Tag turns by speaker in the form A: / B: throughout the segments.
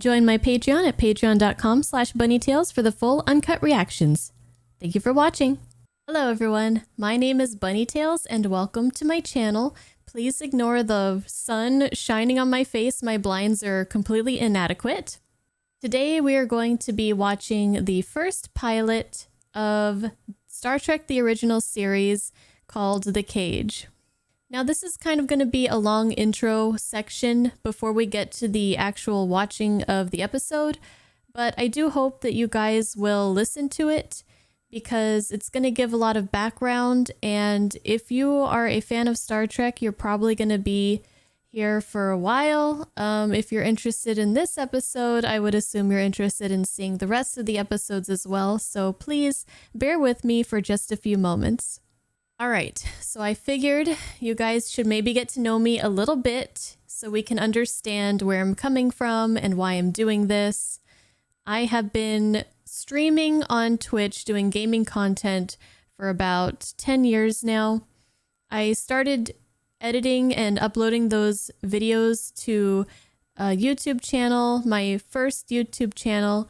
A: Join my Patreon at patreon.com/bunnytails for the full uncut reactions. Thank you for watching. Hello everyone, my name is Bunnytails and welcome to my channel. Please ignore the sun shining on my face. My blinds are completely inadequate. Today we are going to be watching the first pilot of Star Trek the Original Series called The Cage. Now this is kind of going to be a long intro section before we get to the actual watching of the episode, but I do hope that you guys will listen to it because it's going to give a lot of background, and if you are a fan of Star Trek, you're probably going to be here for a while. If you're interested in this episode, I would assume you're interested in seeing the rest of the episodes as well, so please bear with me for just a few moments. Alright, so I figured you guys should maybe get to know me a little bit so we can understand where I'm coming from and why I'm doing this. I have been streaming on Twitch doing gaming content for about 10 years now. I started editing and uploading those videos to a YouTube channel, my first YouTube channel,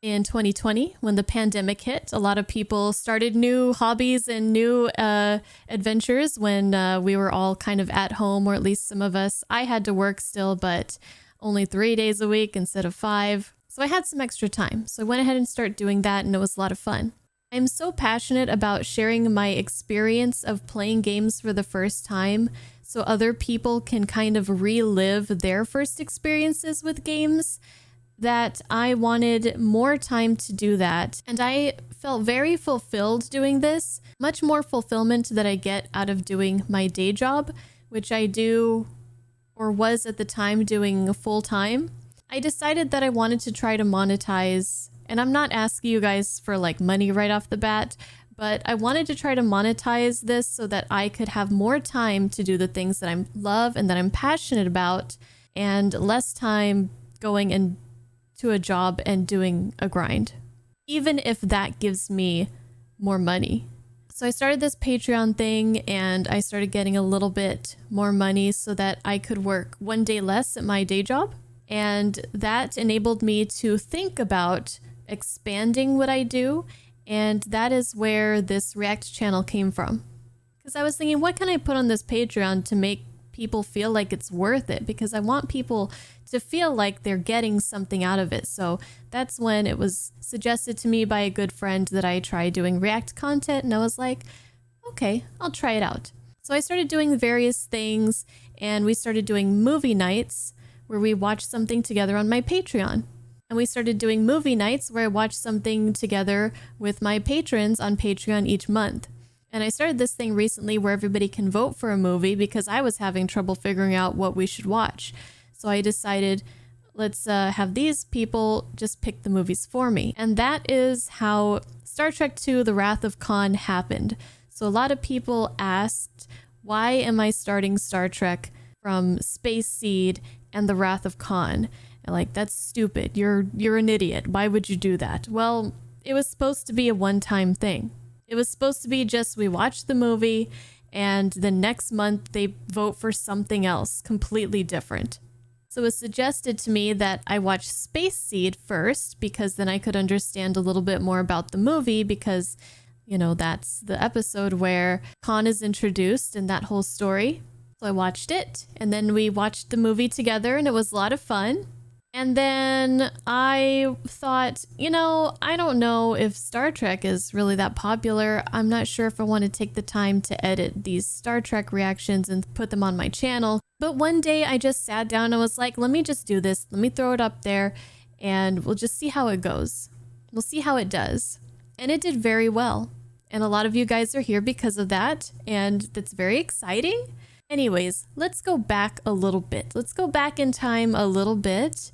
A: in 2020 when the pandemic hit. A lot of people started new hobbies and new adventures when we were all kind of at home, or at least some of us. I had to work still, but only 3 days a week instead of 5. So I had some extra time. So I went ahead and started doing that, and it was a lot of fun. I'm so passionate about sharing my experience of playing games for the first time so other people can kind of relive their first experiences with games, that I wanted more time to do that. And I felt very fulfilled doing this, much more fulfillment that I get out of doing my day job, which I do, or was at the time doing full time. I decided that I wanted to try to monetize, and I'm not asking you guys for like money right off the bat, but I wanted to try to monetize this so that I could have more time to do the things that I love and that I'm passionate about, and less time going and to a job and doing a grind, even if that gives me more money. So I started this Patreon thing and I started getting a little bit more money so that I could work one day less at my day job. And that enabled me to think about expanding what I do. And that is where this React channel came from. Because I was thinking, what can I put on this Patreon to make people feel like it's worth it? Because I want people to feel like they're getting something out of it. So that's when it was suggested to me by a good friend that I try doing React content, and I was like, okay, I'll try it out. So I started doing various things, and we started doing movie nights where we watched something together on my Patreon. And we started doing movie nights where I watched something together with my patrons on Patreon each month. And I started this thing recently where everybody can vote for a movie because I was having trouble figuring out what we should watch. So I decided, let's have these people just pick the movies for me. And that is how Star Trek II: The Wrath of Khan happened. So a lot of people asked, why am I starting Star Trek from Space Seed and The Wrath of Khan? And like, that's stupid. You're an idiot. Why would you do that? Well, it was supposed to be a one-time thing. It was supposed to be just, we watched the movie and the next month they vote for something else completely different. So it was suggested to me that I watch Space Seed first, because then I could understand a little bit more about the movie, because, you know, that's the episode where Khan is introduced and that whole story. So I watched it, and then we watched the movie together, and it was a lot of fun. And then I thought, you know, I don't know if Star Trek is really that popular. I'm not sure if I want to take the time to edit these Star Trek reactions and put them on my channel. But one day I just sat down and was like, let me just do this. Let me throw it up there and we'll just see how it goes. We'll see how it does. And it did very well. And a lot of you guys are here because of that. And that's very exciting. Anyways, let's go back a little bit. Let's go back in time a little bit.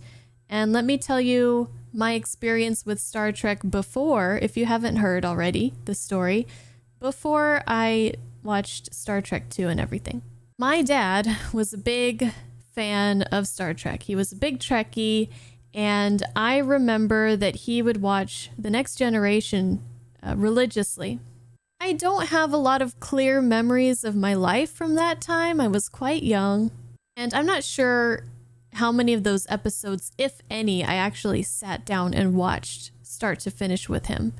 A: And let me tell you my experience with Star Trek before, if you haven't heard already, the story, before I watched Star Trek 2 and everything. My dad was a big fan of Star Trek. He was a big Trekkie, and I remember that he would watch The Next Generation religiously. I don't have a lot of clear memories of my life from that time. I was quite young, and I'm not sure how many of those episodes, if any, I actually sat down and watched start to finish with him.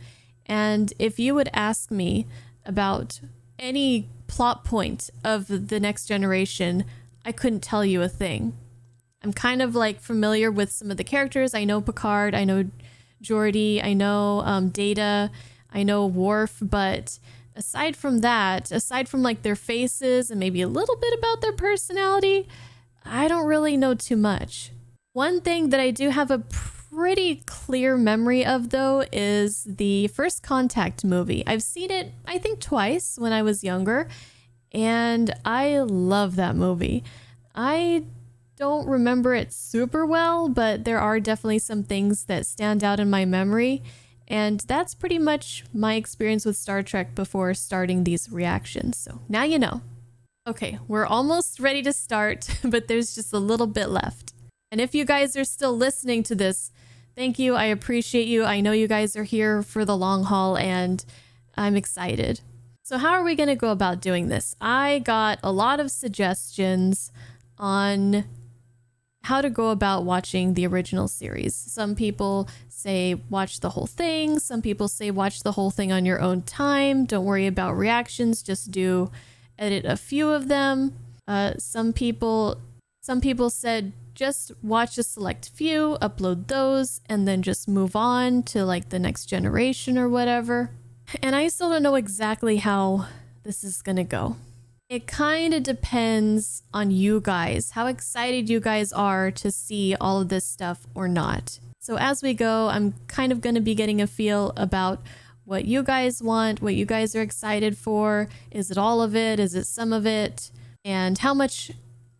A: And if you would ask me about any plot point of The Next Generation, I couldn't tell you a thing. I'm kind of like familiar with some of the characters. I know Picard, I know Geordi, I know Data, I know Worf, but aside from that, aside from like their faces and maybe a little bit about their personality, I don't really know too much. One thing that I do have a pretty clear memory of, though, is the First Contact movie. I've seen it, I think, twice when I was younger, and I love that movie. I don't remember it super well, but there are definitely some things that stand out in my memory, and that's pretty much my experience with Star Trek before starting these reactions. So now you know. Okay, we're almost ready to start, but there's just a little bit left. And if you guys are still listening to this, thank you. I appreciate you. I know you guys are here for the long haul, and I'm excited. So how are we going to go about doing this? I got a lot of suggestions on how to go about watching the original series. Some people say watch the whole thing. Some people say watch the whole thing on your own time. Don't worry about reactions. Just edit a few of them. Some people said just watch a select few, upload those, and then just move on to like The Next Generation or whatever. And I still don't know exactly how this is gonna go. It kind of depends on you guys, how excited you guys are to see all of this stuff or not. So as we go, I'm kind of gonna be getting a feel about what you guys want, what you guys are excited for. Is it all of it? Is it some of it? And how much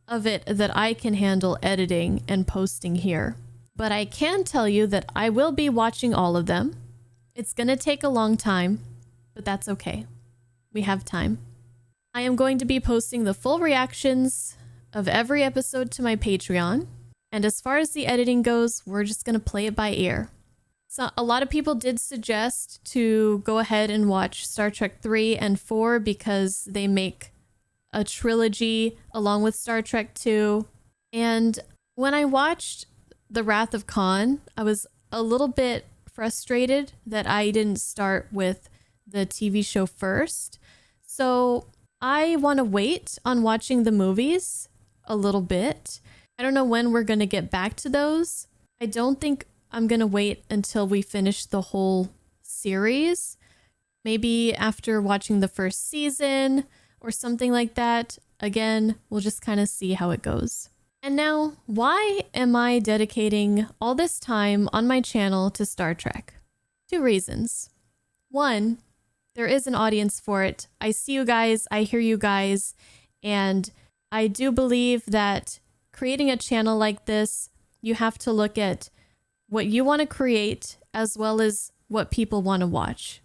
A: of it that I can handle editing and posting here. But I can tell you that I will be watching all of them. It's going to take a long time, but that's okay. We have time. I am going to be posting the full reactions of every episode to my Patreon. And as far as the editing goes, we're just going to play it by ear. So a lot of people did suggest to go ahead and watch Star Trek 3 and 4 because they make a trilogy along with Star Trek 2. And when I watched The Wrath of Khan, I was a little bit frustrated that I didn't start with the TV show first. So I want to wait on watching the movies a little bit. I don't know when we're going to get back to those. I don't think I'm going to wait until we finish the whole series. Maybe after watching the first season or something like that. Again, we'll just kind of see how it goes. And now, why am I dedicating all this time on my channel to Star Trek? 2 reasons. 1, there is an audience for it. I see you guys, I hear you guys, and I do believe that creating a channel like this, you have to look at what you want to create as well as what people want to watch.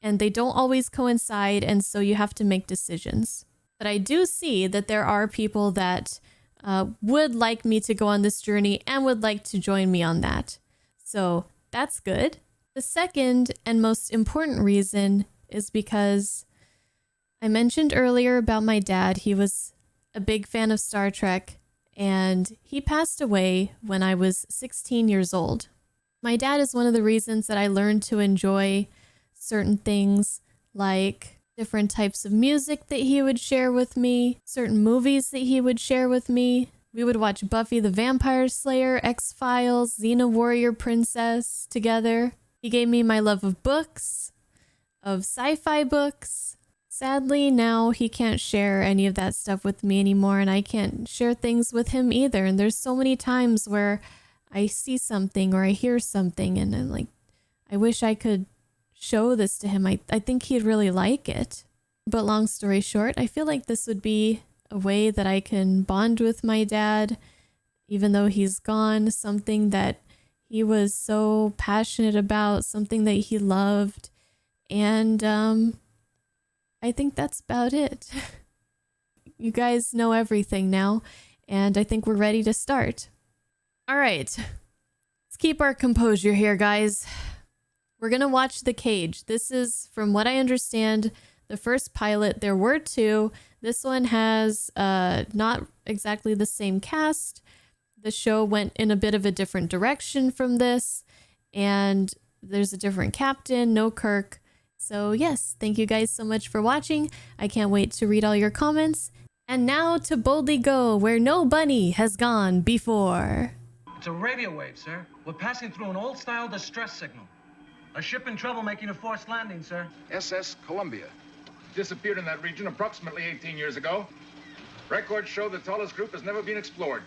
A: And they don't always coincide, and so you have to make decisions. But I do see that there are people that would like me to go on this journey and would like to join me on that. So that's good. The second and most important reason is because I mentioned earlier about my dad. He was a big fan of Star Trek, and he passed away when I was 16 years old. My dad is one of the reasons that I learned to enjoy certain things, like different types of music that he would share with me, certain movies that he would share with me. We would watch Buffy the Vampire Slayer, X-Files, Xena Warrior Princess together. He gave me my love of books, of sci-fi books. Sadly, now he can't share any of that stuff with me anymore, and I can't share things with him either. And there's so many times where I see something or I hear something and I'm like, I wish I could show this to him. I think he'd really like it. But long story short, I feel like this would be a way that I can bond with my dad, even though he's gone, something that he was so passionate about, something that he loved. And I think that's about it. You guys know everything now, and I think we're ready to start. All right, let's keep our composure here, guys. We're going to watch The Cage. This is, from what I understand, the first pilot. There were 2. This one has not exactly the same cast. the show went in a bit of a different direction from this, and there's a different captain, no Kirk. So yes, thank you guys so much for watching. I can't wait to read all your comments. And now to boldly go where no bunny has gone before.
B: It's a radio wave, sir. We're passing through an old-style distress signal. A ship in trouble making a forced landing, sir.
C: SS Columbia. Disappeared in that region approximately 18 years ago. Records show the Tullis group has never been explored.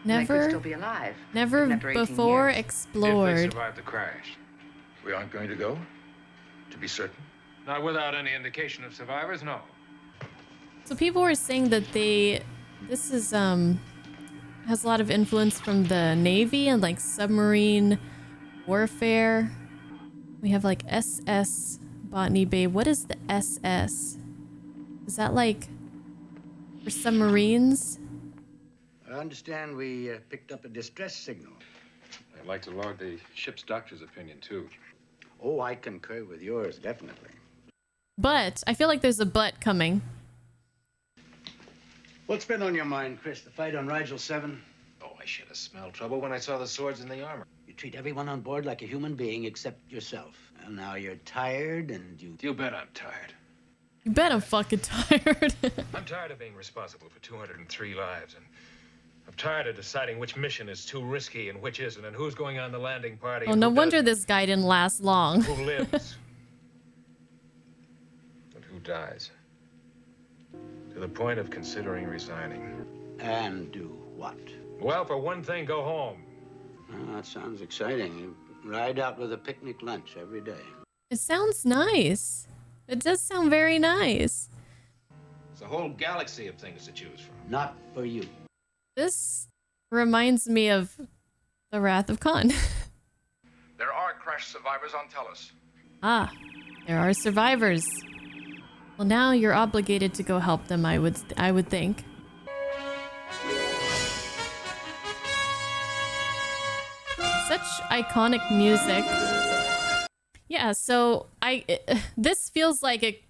D: They could still be alive.
A: Never
D: After 18
A: before
D: years.
A: explored.
E: If they survived the crash.
C: We aren't going to go? To be certain?
E: Not without any indication of survivors, no.
A: So people were saying that this is has a lot of influence from the Navy and like submarine warfare. We have like SS Botany Bay. What is the SS? Is that like for submarines?
F: I understand we picked up a distress signal.
E: I'd like to log the ship's doctor's opinion, too.
F: Oh, I concur with yours, definitely.
A: But I feel like there's a but coming.
F: What's been on your mind, Chris? The fight on Rigel 7?
E: Oh, I should have smelled trouble when I saw the swords in the armor.
F: You treat everyone on board like a human being except yourself. And now you're tired and you...
E: You bet I'm tired.
A: You bet I'm fucking tired.
E: I'm tired of being responsible for 203 lives, and I'm tired of deciding which mission is too risky and which isn't, and who's going on the landing party.
A: Well,
E: and
A: no
E: who
A: wonder
E: doesn't,
A: this guy didn't last long.
E: who lives. And who dies. To the point of considering resigning.
F: And do what?
E: Well, for one thing, go home.
F: Oh, that sounds exciting. You ride out with a picnic lunch every day.
A: It sounds nice. It does sound very nice.
E: It's a whole galaxy of things to choose from.
F: Not for you.
A: This reminds me of the Wrath of Khan.
C: There are crash survivors on Tullis.
A: Ah, there are survivors. Well, now you're obligated to go help them, I would think. Such iconic music. Yeah, so this feels like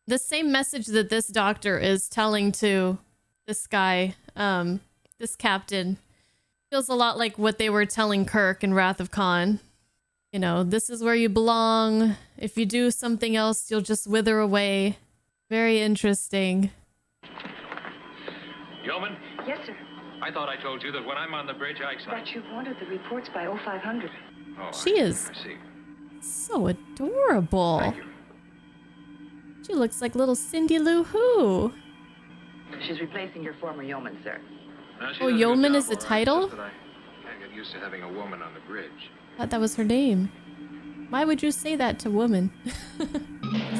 A: the same message that this doctor is telling to this guy, this captain, feels a lot like what they were telling Kirk in Wrath of Khan. You know, this is where you belong. If you do something else, you'll just wither away. Very interesting.
E: Yeoman,
D: Yes, sir.
E: I thought I told you that when I'm on the bridge, I
D: But you've wanted the reports by 0500.
E: Oh,
A: She is
E: I see.
A: so adorable.
E: Thank you.
A: She looks like little Cindy Lou Who.
D: She's replacing your former yeoman, sir.
E: Now, she
A: Oh,
E: does a good
A: Yeoman
E: job,
A: is the
E: all right,
A: title?
E: just that I can't get used to having a woman on the bridge.
A: I thought that was her name. Why would you say that to women?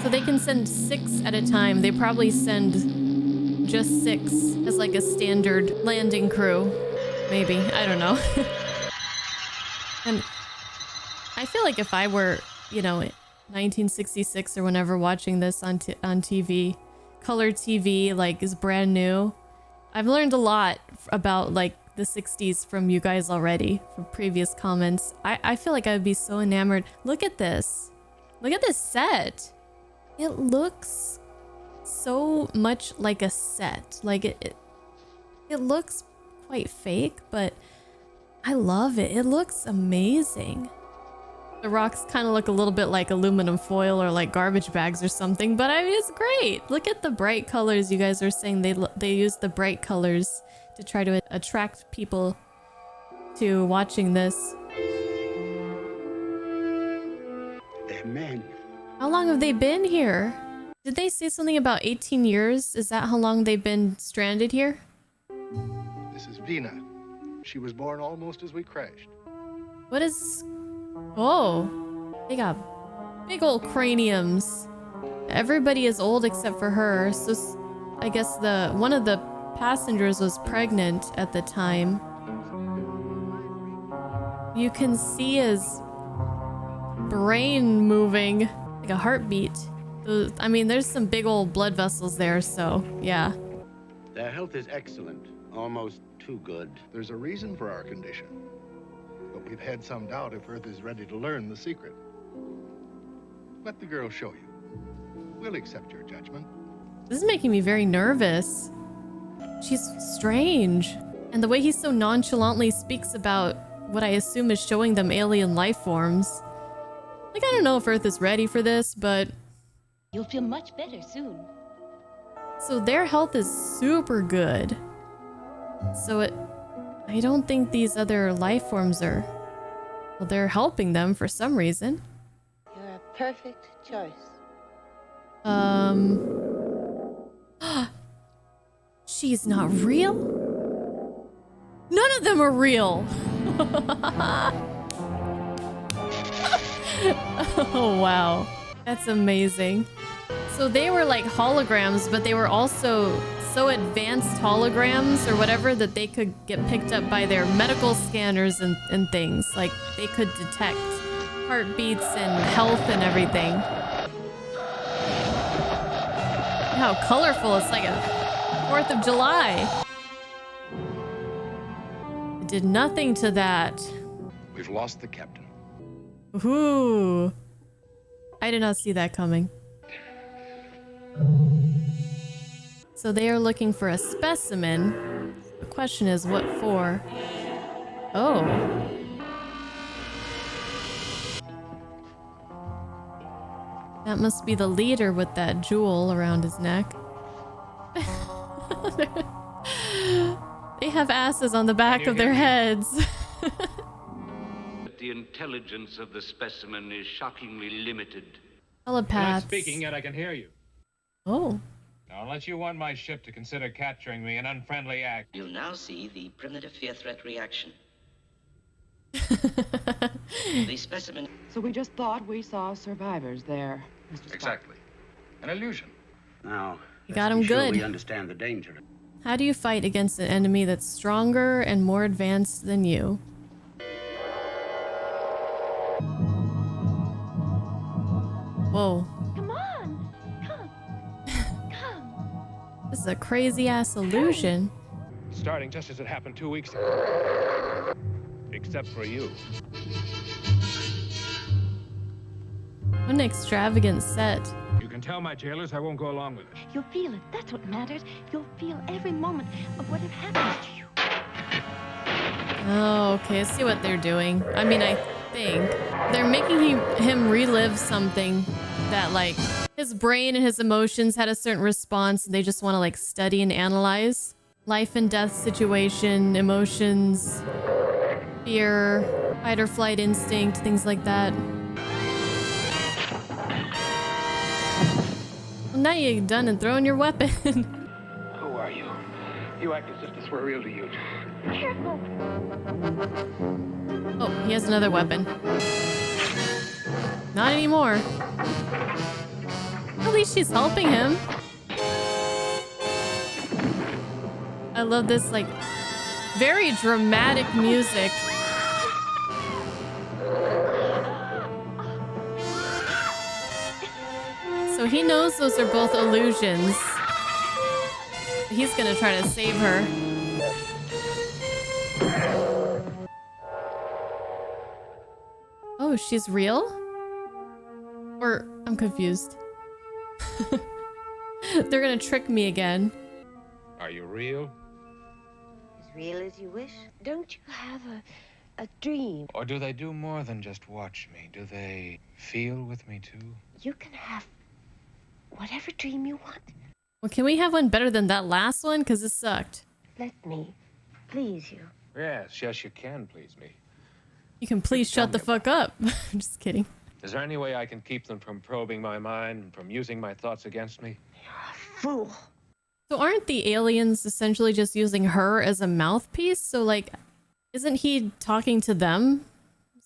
A: So they can send 6 at a time. They probably send just 6 as like a standard landing crew. Maybe. I don't know. And I feel like if I were, you know, 1966 or whenever watching this on TV, color TV, like, is brand new. I've learned a lot about like the 60s from you guys already, from previous comments. I feel like I would be so enamored. Look at this. Look at this set. It looks so much like a set. Like it looks quite fake, but I love it. It looks amazing. The rocks kind of look a little bit like aluminum foil or like garbage bags or something, but I mean, it's great. Look at the bright colors. You guys are saying they use the bright colors to try to attract people to watching this.
F: They're men.
A: How long have they been here? Did they say something about 18 years? Is that how long they've been stranded here?
G: This is Vina. She was born almost as we crashed.
A: What is... Oh, they got big old craniums. Everybody is old except for her. So I guess one of the passengers was pregnant at the time. You can see his brain moving like a heartbeat. I mean, there's some big old blood vessels there, so yeah.
F: Their health is excellent. Almost too good.
G: There's a reason for our condition. But we've had some doubt if Earth is ready to learn the secret. Let the girl show you. We'll accept your judgment.
A: This is making me very nervous. She's strange. And the way he so nonchalantly speaks about what I assume is showing them alien life forms. Like, I don't know if Earth is ready for this, but...
H: You'll feel much better soon.
A: So their health is super good. So I don't think these other life forms are... Well, they're helping them for some reason.
H: You're a perfect choice.
A: She's not real? None of them are real! Oh, wow. That's amazing. So they were like holograms, but they were also so advanced holograms or whatever that they could get picked up by their medical scanners and things. Like, they could detect heartbeats and health and everything. How colorful. It's like a 4th of July. It did nothing to that.
C: We've lost the captain.
A: Ooh. I did not see that coming. So they are looking for a specimen. The question is, what for? Oh. That must be the leader with that jewel around his neck. They have asses on the back of their heads.
I: The intelligence of the specimen is shockingly limited.
E: I'm not
A: Telepaths.
E: speaking, yet I can hear you.
A: Oh.
E: Now, unless you want my ship to consider capturing me an unfriendly act.
J: You'll now see the primitive fear-threat reaction. The specimen...
K: So we just thought we saw survivors there, Mr. Spock.
C: Exactly. An illusion.
F: Now,
A: You got
F: let's be
A: him
F: sure
A: good.
F: we understand the danger.
A: How do you fight against an enemy that's stronger and more advanced than you? Whoa.
H: Come on! Come! Come!
A: This is a crazy ass illusion.
E: Starting just as it happened 2 weeks ago. Except for you.
A: What an extravagant set.
E: You can tell my jailers I won't go along with it.
H: You'll feel it. That's what matters. You'll feel every moment of what happens to you.
A: Oh, okay. I see what they're doing. I mean, I think they're making him relive something that, like, his brain and his emotions had a certain response. And they just want to, like, study and analyze life and death situation, emotions, fear, fight or flight instinct, things like that. Well, now you're done and throwing your weapon.
C: Who are you? You act as if this were real to you.
H: Careful!
A: Oh, he has another weapon. Not anymore. At least she's helping him. I love this, like, very dramatic music. So he knows those are both illusions. He's gonna try to save her. Oh, she's real? Or, I'm confused. They're gonna trick me again.
E: Are you real?
H: As real as you wish. Don't you have a dream?
E: Or do they do more than just watch me? Do they feel with me too?
H: You can have whatever dream you want.
A: Well, can we have one better than that last one? Because this sucked.
H: Let me please you.
E: Yes, you can please me.
A: You can please shut the fuck up. I'm just kidding.
E: Is there any way I can keep them from probing my mind and from using my thoughts against me?
H: Fool.
A: So aren't the aliens essentially just using her as a mouthpiece? So, like, isn't he talking to them?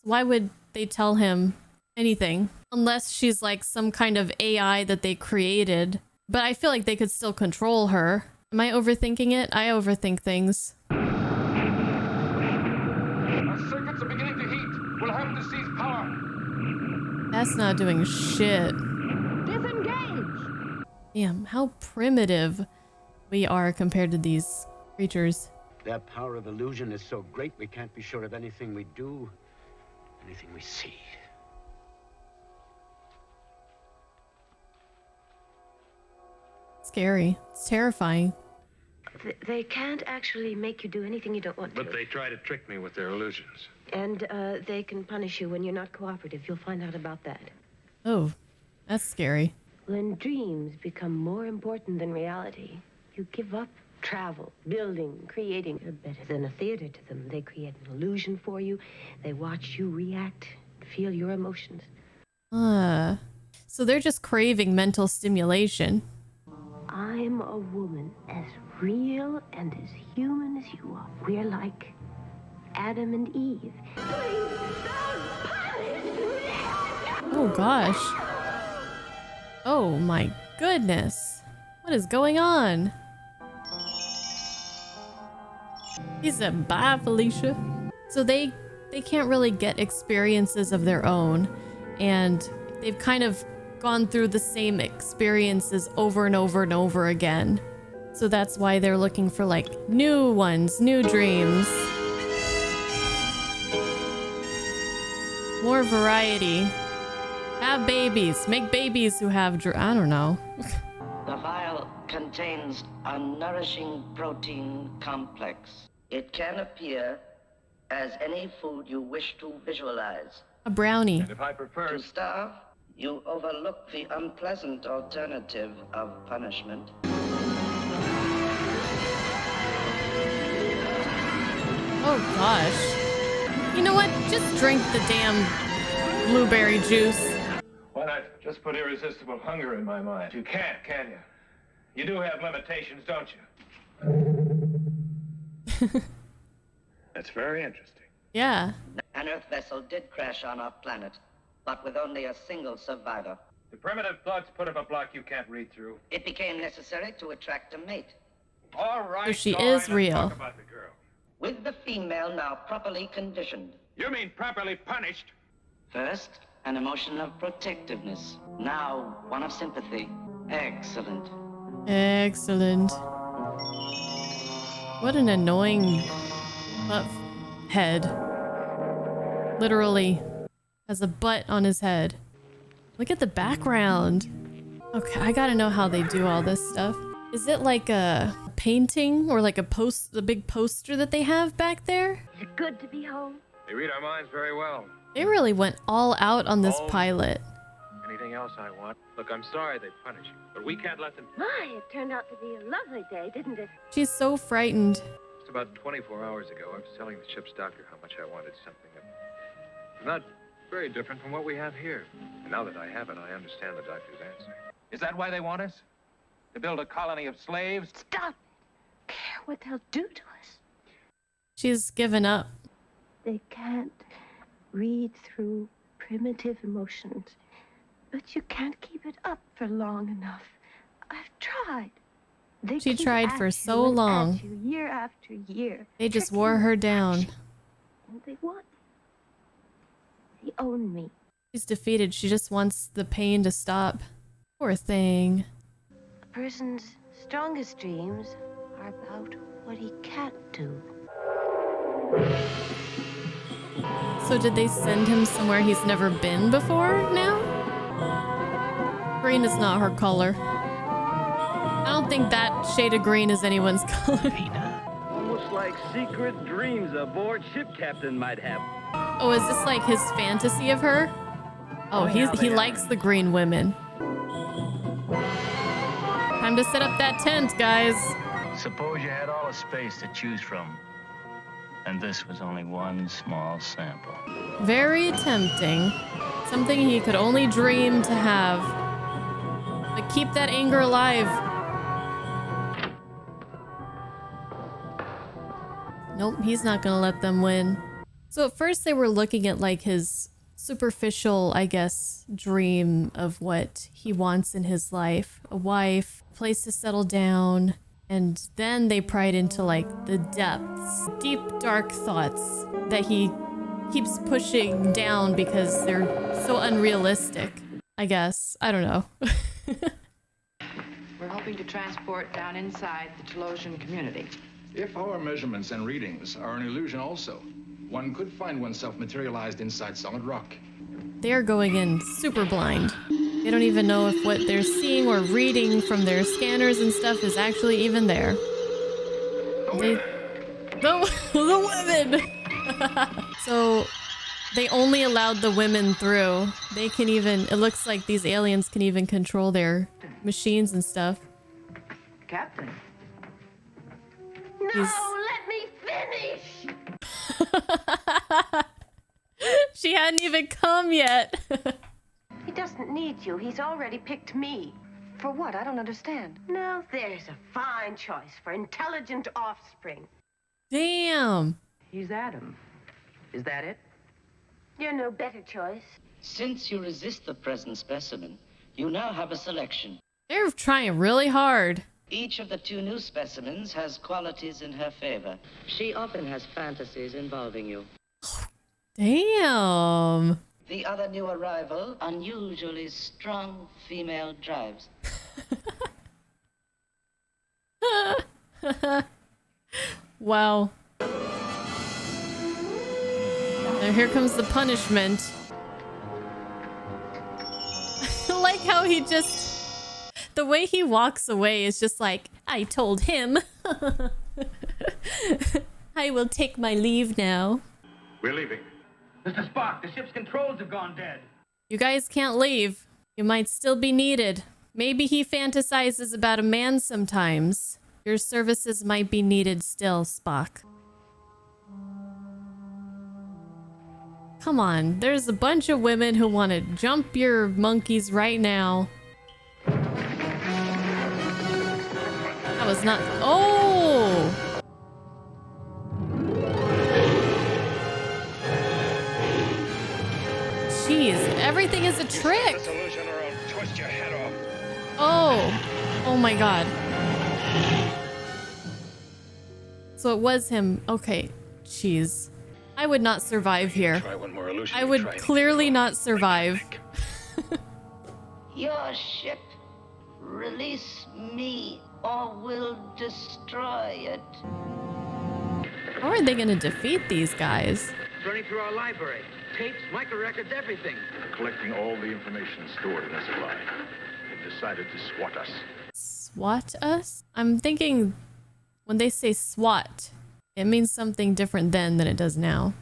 A: Why would they tell him anything? Unless she's like some kind of AI that they created. But I feel like they could still control her. Am I overthinking it? I overthink things.
C: Our circuits are beginning to heat. We'll have to seize power.
A: That's not doing shit.
H: Disengage!
A: Damn, how primitive we are compared to these creatures.
F: Their power of illusion is so great we can't be sure of anything we do, anything we see.
A: Scary. It's terrifying.
H: They can't actually make you do anything you don't want to.
E: But they try to trick me with their illusions.
H: And they can punish you when you're not cooperative. You'll find out about that.
A: Oh, that's scary.
H: When dreams become more important than reality, you give up travel, building, creating. You're better than a theater to them. They create an illusion for you. They watch you react, feel your emotions.
A: So they're just craving mental stimulation.
H: I'm a woman as real and as human as you are. We're like Adam and Eve.
A: Oh gosh. Oh my goodness. What is going on? He said, bye, Felicia. So they can't really get experiences of their own, and they've kind of gone through the same experiences over and over and over again. So that's why they're looking for like new ones, new dreams. More variety. Have babies. Make babies who have I don't know.
J: The vial contains a nourishing protein complex. It can appear as any food you wish to visualize.
A: A brownie.
E: And if I prefer
J: to starve, you overlook the unpleasant alternative of punishment.
A: Oh gosh. You know what? Just drink the damn blueberry juice.
E: Why not just put irresistible hunger in my mind? You can't, can you? You do have limitations, don't you? That's very interesting.
A: Yeah.
J: An Earth vessel did crash on our planet, but with only a single survivor.
E: The primitive thoughts put up a block you can't read through.
J: It became necessary to attract a mate.
E: All right.
A: So she is real.
E: Talk about the girl.
J: With the female now properly conditioned.
E: You mean properly punished?
J: First, an emotion of protectiveness. Now, one of sympathy. Excellent.
A: Excellent. What an annoying butt head. Literally has a butt on his head. Look at the background. Okay, I gotta know how they do all this stuff. Is it like a painting or like a big poster that they have back there?
H: Is it good to be home?
E: They read our minds very well.
A: They really went all out on this
E: Home.
A: pilot.
E: Anything else I want? Look, I'm sorry they punish you, but we can't let them.
H: My, it turned out to be a lovely day, didn't it?
A: She's so frightened.
E: Just about 24 hours ago, I was telling the ship's doctor how much I wanted something that was not very different from what we have here. And now that I have it, I understand the doctor's answer. Is that why they want us? To build a colony of slaves?
H: Stop! Care what they'll do to us.
A: She's given up.
H: They can't read through primitive emotions, but you can't keep it up for long enough. I've tried. They
A: She
H: keep
A: tried
H: at
A: for
H: you
A: so
H: and
A: long.
H: at you year after year.
A: They just
H: tricking
A: wore her
H: you.
A: down.
H: And they want me. They own me.
A: She's defeated. She just wants the pain to stop. Poor thing.
H: A person's strongest dreams are about what he can't do.
A: So did they send him somewhere he's never been before now? Green is not her color. I don't think that shade of green is anyone's color.
L: Almost like secret dreams a bored ship captain might have.
A: Oh, is this like his fantasy of her? Oh, he likes the green women. Time to set up that tent, guys.
M: Suppose you had all the space to choose from, and this was only one small sample.
A: Very tempting. Something he could only dream to have. But keep that anger alive. Nope, he's not gonna let them win. So at first they were looking at like his superficial, I guess, dream of what he wants in his life. A wife, a place to settle down. And then they pried into like the depths, deep, dark thoughts that he keeps pushing down because they're so unrealistic, I guess. I don't know.
K: We're hoping to transport down inside the Telosian community.
C: If our measurements and readings are an illusion also, one could find oneself materialized inside solid rock.
A: They're going in super blind. They don't even know if what they're seeing or reading from their scanners and stuff is actually even there. The women! So they only allowed the women through. They can even, it looks like these aliens can even control their machines and stuff.
D: Captain.
H: No, let me finish!
A: She hadn't even come yet.
H: He doesn't need you. He's already picked me.
D: For what? I don't understand.
H: Now there's a fine choice for intelligent offspring.
A: Damn.
D: He's Adam. Is that it?
H: You're no better choice.
J: Since you resist the present specimen, you now have a selection.
A: They're trying really hard.
J: Each of the two new specimens has qualities in her favor. She often has fantasies involving you.
A: Damn.
J: The other new arrival, unusually strong female drives.
A: Wow. Now here comes the punishment. I like how he just... The way he walks away is just like, I told him. I will take my leave now.
E: We're leaving.
L: Mr. Spock, the ship's controls have gone dead.
A: You guys can't leave. You might still be needed. Maybe he fantasizes about a man sometimes. Your services might be needed still, Spock. Come on, there's a bunch of women who want to jump your monkeys right now. That was not... Oh! Jeez, everything is a trick. Oh, oh my god. So it was him. Okay, jeez. I would not survive here. I would clearly not survive.
J: Your ship, release me or we'll destroy it.
A: How are they gonna defeat these guys?
L: Running through our library. Tapes, micro records, everything.
C: Collecting all the information stored in the supply. They've decided to SWAT us.
A: SWAT us? I'm thinking when they say SWAT, it means something different then than it does now.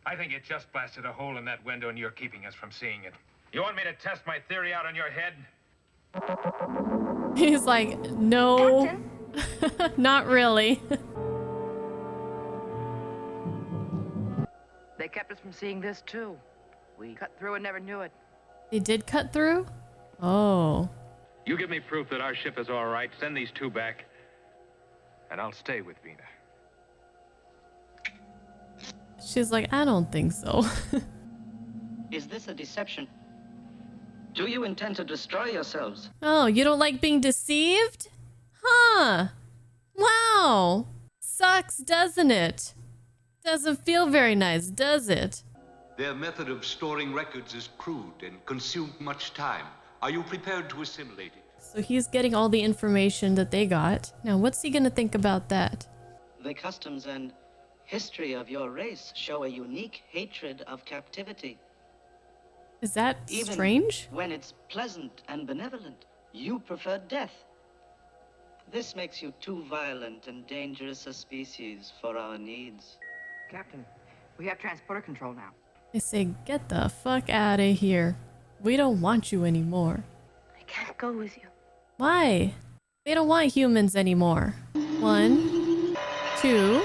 E: I think it just blasted a hole in that window and you're keeping us from seeing it. You want me to test my theory out on your head?
A: He's like, no, not really.
D: They kept us from seeing this, too. We cut through and never knew it.
A: They did cut through? Oh.
E: You give me proof that our ship is all right, send these two back, and I'll stay with Vina.
A: She's like, I don't think so.
J: Is this a deception? Do you intend to destroy yourselves?
A: Oh, you don't like being deceived? Huh. Wow. Sucks, doesn't it? Doesn't feel very nice, does it?
I: Their method of storing records is crude and consumed much time. Are you prepared to assimilate it?
A: So he's getting all the information that they got. Now, what's he gonna think about that?
J: The customs and history of your race show a unique hatred of captivity.
A: Is that
J: Even
A: strange?
J: when it's pleasant and benevolent, you prefer death. This makes you too violent and dangerous a species for our needs.
D: Captain, we have transporter control now.
A: They say, get the fuck out of here. We don't want you anymore.
H: I can't go with you.
A: Why? They don't want humans anymore. 1, 2.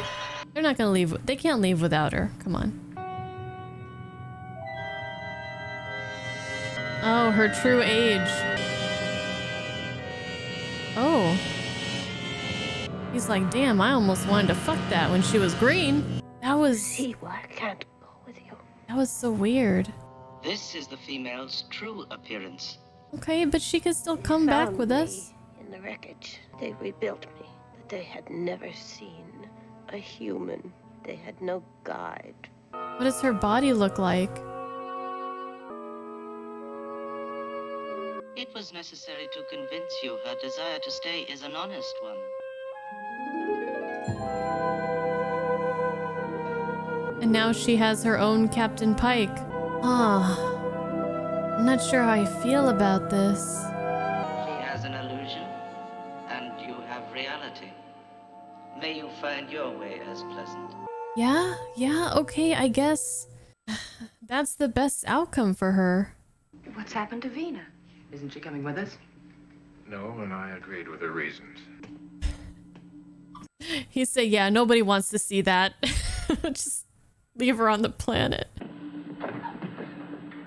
A: They're not gonna leave. They can't leave without her. Come on. Oh, her true age. Oh. He's like, damn, I almost wanted to fuck that when she was green. That was...
H: See why I can't go with you.
A: That was so weird.
J: This is the female's true appearance.
A: Okay, but she could still come back
H: Found
A: with
H: me
A: us.
H: in the wreckage. They rebuilt me, but they had never seen a human. They had no guide.
A: What does her body look like?
J: It was necessary to convince you her desire to stay is an honest one.
A: And now she has her own Captain Pike. Ah. I'm not sure how I feel about this.
J: She has an illusion, and
A: Yeah, okay, I guess that's the best outcome for her.
D: What's happened to Vina? Isn't she coming with us?
E: No, and I agreed with her reasons.
A: He said, yeah, nobody wants to see that. Just leave her on the planet.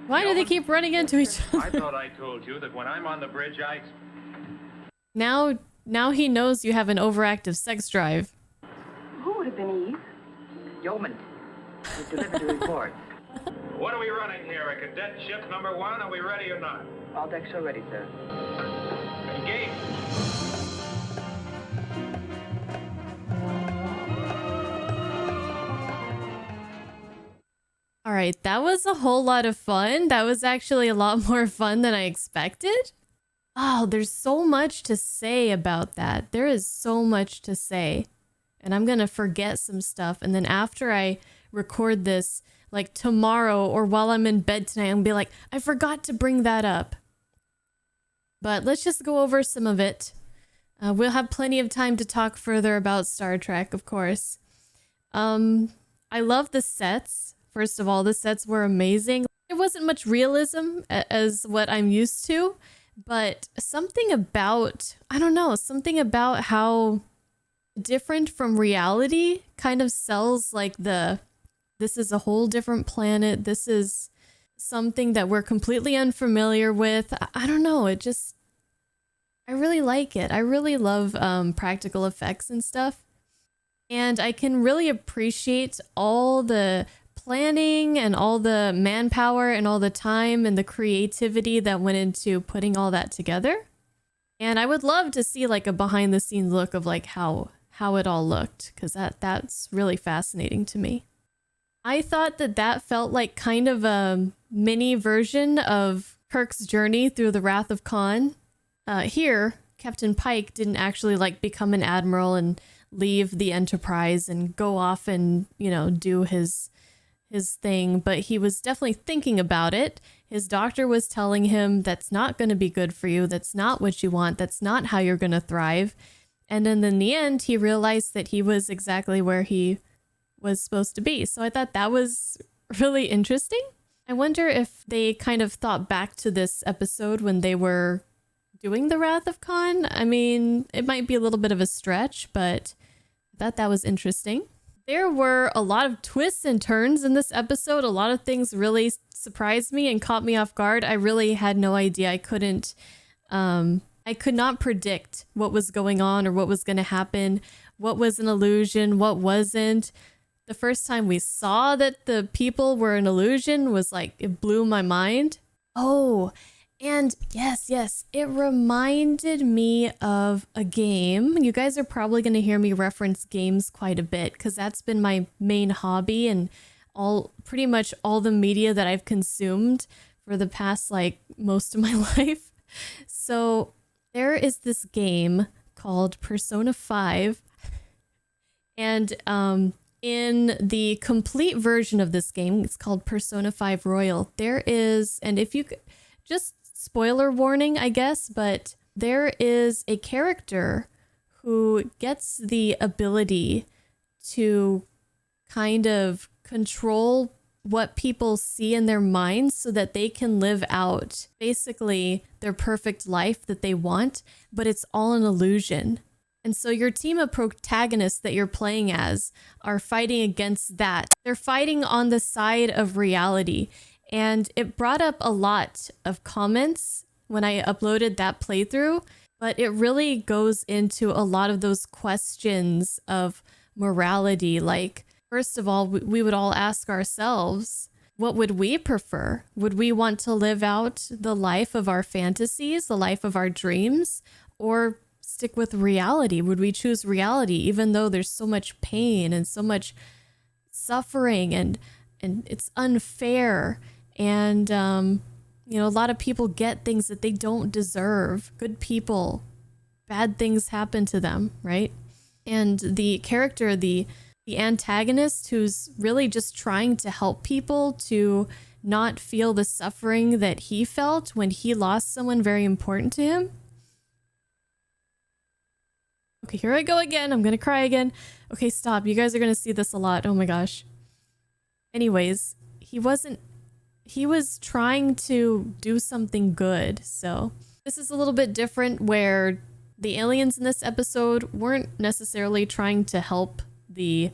A: Why do they keep running into each other?
E: I thought I told you that when I'm on the bridge,
A: Now he knows you have an overactive sex drive.
D: Who would have been Eve? Yeoman. We've delivered a report.
E: What are we running here? A cadet ship number 1? Are we ready or not?
D: All decks are ready, sir.
E: Engage.
A: All right, that was a whole lot of fun. That was actually a lot more fun than I expected. Oh, there's so much to say about that. There is so much to say. And I'm going to forget some stuff. And then after I record this, like tomorrow or while I'm in bed tonight, I'm going to be like, I forgot to bring that up. But let's just go over some of it. We'll have plenty of time to talk further about Star Trek, of course. I love the sets. First of all, the sets were amazing. There wasn't much realism as what I'm used to, but something about, I don't know, something about how different from reality kind of sells like this is a whole different planet. This is something that we're completely unfamiliar with. I don't know. I really like it. I really love practical effects and stuff. And I can really appreciate all the planning and all the manpower and all the time and the creativity that went into putting all that together. And I would love to see like a behind the scenes look of like how it all looked, because that's really fascinating to me. I thought that felt like kind of a mini version of Kirk's journey through the Wrath of Khan. Here, Captain Pike didn't actually like become an admiral and leave the Enterprise and go off and, you know, do his thing, but he was definitely thinking about it. His doctor was telling him that's not going to be good for you. That's not what you want. That's not how you're going to thrive. And then in the end, he realized that he was exactly where he was supposed to be. So I thought that was really interesting. I wonder if they kind of thought back to this episode when they were doing the Wrath of Khan. I mean, it might be a little bit of a stretch, but I thought that was interesting. There were a lot of twists and turns in this episode. A lot of things really surprised me and caught me off guard. I really had no idea. I could not predict what was going on or what was going to happen, what was an illusion, what wasn't. The first time we saw that the people were an illusion was like, it blew my mind. Oh, and yes, it reminded me of a game. You guys are probably going to hear me reference games quite a bit because that's been my main hobby and pretty much all the media that I've consumed for the past like most of my life. So there is this game called Persona 5, and in the complete version of this game, it's called Persona 5 Royal. There is, and if you just spoiler warning, I guess, but there is a character who gets the ability to kind of control what people see in their minds so that they can live out basically their perfect life that they want, but it's all an illusion. And so your team of protagonists that you're playing as are fighting against that. They're fighting on the side of reality. And it brought up a lot of comments when I uploaded that playthrough, but it really goes into a lot of those questions of morality. Like, first of all, we would all ask ourselves, what would we prefer? Would we want to live out the life of our fantasies, the life of our dreams, or stick with reality? Would we choose reality, even though there's so much pain and so much suffering and it's unfair? And, you know, a lot of people get things that they don't deserve. Good people, bad things happen to them, right? And the character, the antagonist, who's really just trying to help people to not feel the suffering that he felt when he lost someone very important to him. Okay, here I go again. I'm going to cry again. Okay, stop. You guys are going to see this a lot. Oh my gosh. Anyways, he was trying to do something good. So this is a little bit different where the aliens in this episode weren't necessarily trying to help the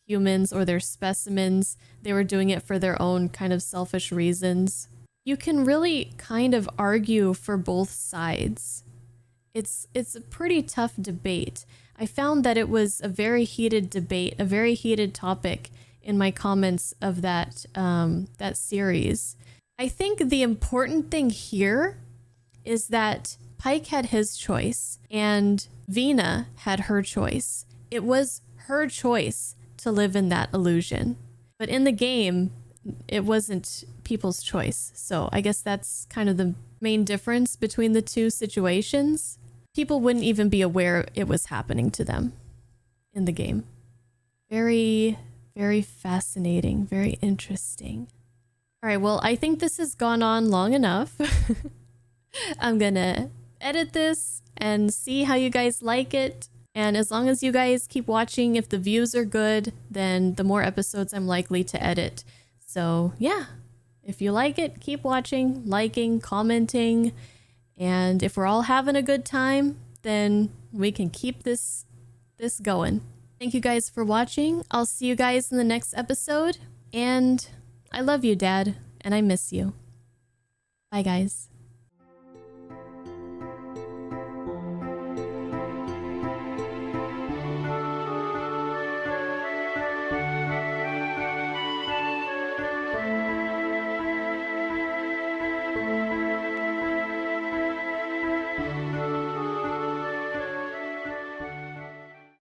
A: humans or their specimens. They were doing it for their own kind of selfish reasons. You can really kind of argue for both sides. It's a pretty tough debate. I found that it was a very heated debate, a very heated topic in my comments of that series. I think the important thing here is that Pike had his choice and Vina had her choice. It was her choice to live in that illusion. But in the game, it wasn't people's choice. So I guess that's kind of the main difference between the two situations. People wouldn't even be aware it was happening to them in the game. Very, very fascinating, very interesting. All right, well, I think this has gone on long enough. I'm gonna edit this and see how you guys like it. And as long as you guys keep watching, if the views are good, then the more episodes I'm likely to edit. So yeah, if you like it, keep watching, liking, commenting. And if we're all having a good time, then we can keep this going. Thank you guys for watching. I'll see you guys in the next episode. And I love you, Dad, and I miss you. Bye, guys.